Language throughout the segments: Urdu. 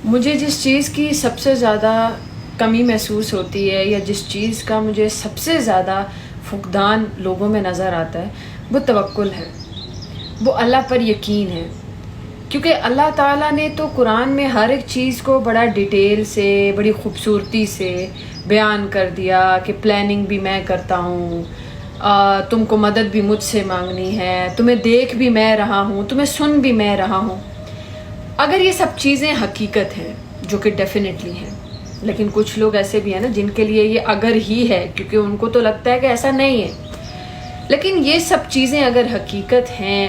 مجھے جس چیز کی سب سے زیادہ کمی محسوس ہوتی ہے یا جس چیز کا مجھے سب سے زیادہ فقدان لوگوں میں نظر آتا ہے وہ توکل ہے، وہ اللہ پر یقین ہے. کیونکہ اللہ تعالیٰ نے تو قرآن میں ہر ایک چیز کو بڑا ڈیٹیل سے بڑی خوبصورتی سے بیان کر دیا کہ پلاننگ بھی میں کرتا ہوں، تم کو مدد بھی مجھ سے مانگنی ہے، تمہیں دیکھ بھی میں رہا ہوں، تمہیں سن بھی میں رہا ہوں. اگر یہ سب چیزیں حقیقت ہیں جو کہ ڈیفینیٹلی ہیں، لیکن کچھ لوگ ایسے بھی ہیں نا جن کے لیے یہ اگر ہی ہے، کیونکہ ان کو تو لگتا ہے کہ ایسا نہیں ہے. لیکن یہ سب چیزیں اگر حقیقت ہیں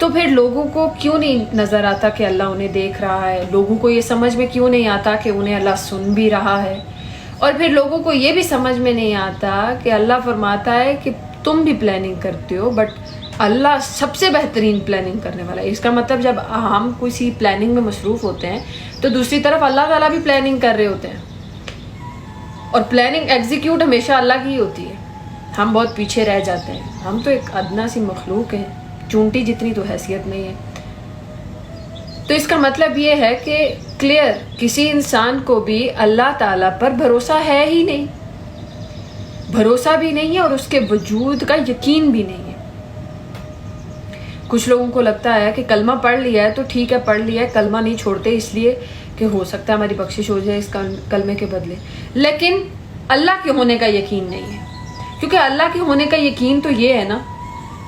تو پھر لوگوں کو کیوں نہیں نظر آتا کہ اللہ انہیں دیکھ رہا ہے؟ لوگوں کو یہ سمجھ میں کیوں نہیں آتا کہ انہیں اللہ سن بھی رہا ہے؟ اور پھر لوگوں کو یہ بھی سمجھ میں نہیں آتا کہ اللہ فرماتا ہے کہ تم بھی پلاننگ کرتے ہو بٹ اللہ سب سے بہترین پلاننگ کرنے والا ہے. اس کا مطلب جب ہم کسی پلاننگ میں مصروف ہوتے ہیں تو دوسری طرف اللہ تعالیٰ بھی پلاننگ کر رہے ہوتے ہیں، اور پلاننگ ایگزیکیوٹ ہمیشہ اللہ کی ہی ہوتی ہے. ہم بہت پیچھے رہ جاتے ہیں. ہم تو ایک ادنا سی مخلوق ہیں، چونٹی جتنی تو حیثیت نہیں ہے. تو اس کا مطلب یہ ہے کہ کلیئر کسی انسان کو بھی اللہ تعالیٰ پر بھروسہ ہے ہی نہیں، بھروسہ بھی نہیں ہے اور اس کے وجود کا یقین بھی نہیں ہے. کچھ لوگوں کو لگتا ہے کہ کلمہ پڑھ لیا ہے تو ٹھیک ہے، پڑھ لیا ہے، کلمہ نہیں چھوڑتے اس لیے کہ ہو سکتا ہے ہماری بخشش ہو جائے اس کلمے کے بدلے. لیکن اللہ کے ہونے کا یقین نہیں ہے. کیونکہ اللہ کے ہونے کا یقین تو یہ ہے نا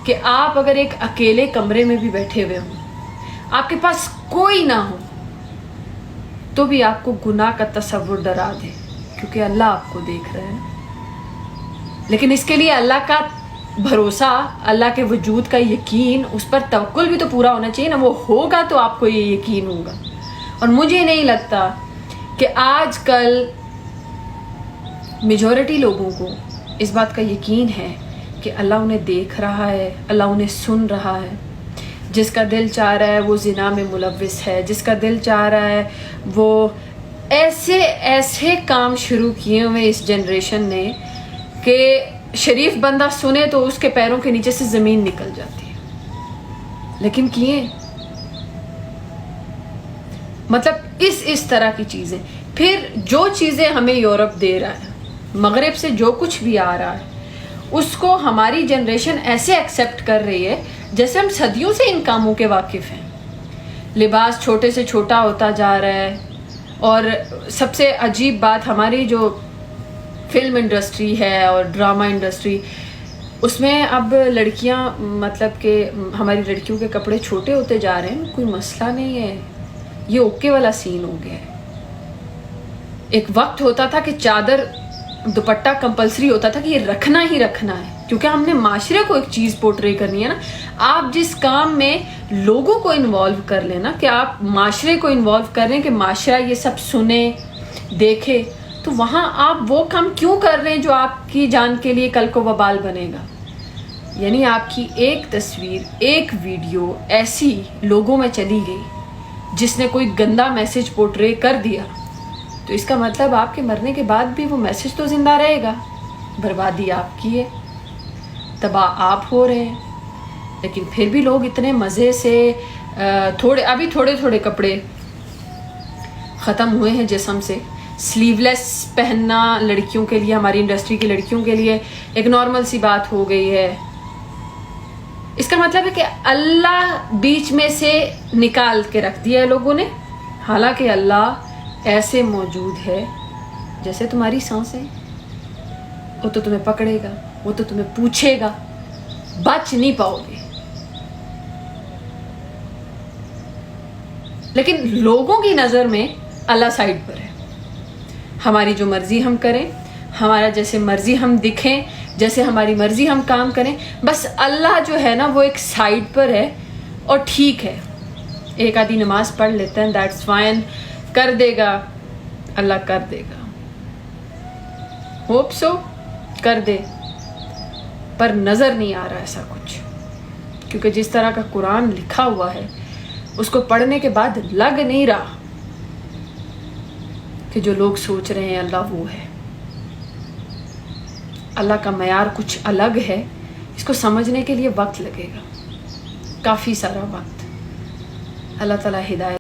کہ آپ اگر ایک اکیلے کمرے میں بھی بیٹھے ہوئے ہوں، آپ کے پاس کوئی نہ ہو، تو بھی آپ کو گناہ کا تصور ڈرا دے، کیونکہ اللہ آپ کو دیکھ رہا ہے. لیکن اس کے لیے اللہ کا بھروسہ، اللہ کے وجود کا یقین، اس پر توکل بھی تو پورا ہونا چاہیے نا. وہ ہوگا تو آپ کو یہ یقین ہوگا. اور مجھے نہیں لگتا کہ آج کل میجورٹی لوگوں کو اس بات کا یقین ہے کہ اللہ انہیں دیکھ رہا ہے، اللہ انہیں سن رہا ہے. جس کا دل چاہ رہا ہے وہ زنا میں ملوث ہے، جس کا دل چاہ رہا ہے وہ ایسے کام شروع کیے ہوئے اس جنریشن نے کہ شریف بندہ سنے تو اس کے پیروں کے نیچے سے زمین نکل جاتی ہے. لیکن کیے مطلب اس طرح کی چیزیں. پھر جو چیزیں ہمیں یورپ دے رہا ہے، مغرب سے جو کچھ بھی آ رہا ہے، اس کو ہماری جنریشن ایسے ایکسیپٹ کر رہی ہے جیسے ہم صدیوں سے ان کاموں کے واقف ہیں. لباس چھوٹے سے چھوٹا ہوتا جا رہا ہے. اور سب سے عجیب بات، ہماری جو فلم انڈسٹری ہے اور ڈرامہ انڈسٹری، اس میں اب لڑکیاں مطلب کہ ہماری لڑکیوں کے کپڑے چھوٹے ہوتے جا رہے ہیں، کوئی مسئلہ نہیں ہے. یہ اوکے والا سین ہو گیا ہے. ایک وقت ہوتا تھا کہ چادر دوپٹہ کمپلسری ہوتا تھا کہ یہ رکھنا ہی رکھنا ہے، کیونکہ ہم نے معاشرے کو ایک چیز پورٹری کرنی ہے نا. آپ جس کام میں لوگوں کو انوالو کر لینا، کہ آپ معاشرے کو انوالو کر رہے ہیں کہ معاشرہ یہ سب سنے دیکھے، تو وہاں آپ وہ کام کیوں کر رہے ہیں جو آپ کی جان کے لیے کل کو وبال بنے گا. یعنی آپ کی ایک تصویر، ایک ویڈیو ایسی لوگوں میں چلی گئی جس نے کوئی گندا میسج پورٹری کر دیا، تو اس کا مطلب آپ کے مرنے کے بعد بھی وہ میسج تو زندہ رہے گا. بربادی آپ کی ہے، تباہ آپ ہو رہے ہیں. لیکن پھر بھی لوگ اتنے مزے سے تھوڑے کپڑے ختم ہوئے ہیں جسم سے. سلیو لیس پہننا لڑکیوں کے لیے، ہماری انڈسٹری کی لڑکیوں کے لیے ایک نارمل سی بات ہو گئی ہے. اس کا مطلب ہے کہ اللہ بیچ میں سے نکال کے رکھ دیا ہے لوگوں نے. حالانکہ اللہ ایسے موجود ہے جیسے تمہاری سانسیں. وہ تو تمہیں پکڑے گا، وہ تو تمہیں پوچھے گا، بچ نہیں پاؤ گے. لیکن لوگوں کی نظر میں اللہ سائڈ پر ہے. ہماری جو مرضی ہم کریں، ہمارا جیسے مرضی ہم دکھیں، جیسے ہماری مرضی ہم کام کریں، بس اللہ جو ہے نا وہ ایک سائڈ پر ہے. اور ٹھیک ہے، ایک آدھی نماز پڑھ لیتے ہیں، دیٹس فائن. کر دے گا اللہ، کر دے گا، ہوپ سو کر دے. پر نظر نہیں آ رہا ایسا کچھ، کیونکہ جس طرح کا قرآن لکھا ہوا ہے اس کو پڑھنے کے بعد لگ نہیں رہا کہ جو لوگ سوچ رہے ہیں اللہ وہ ہے. اللہ کا معیار کچھ الگ ہے. اس کو سمجھنے کے لیے وقت لگے گا، کافی سارا وقت. اللہ تعالیٰ ہدایت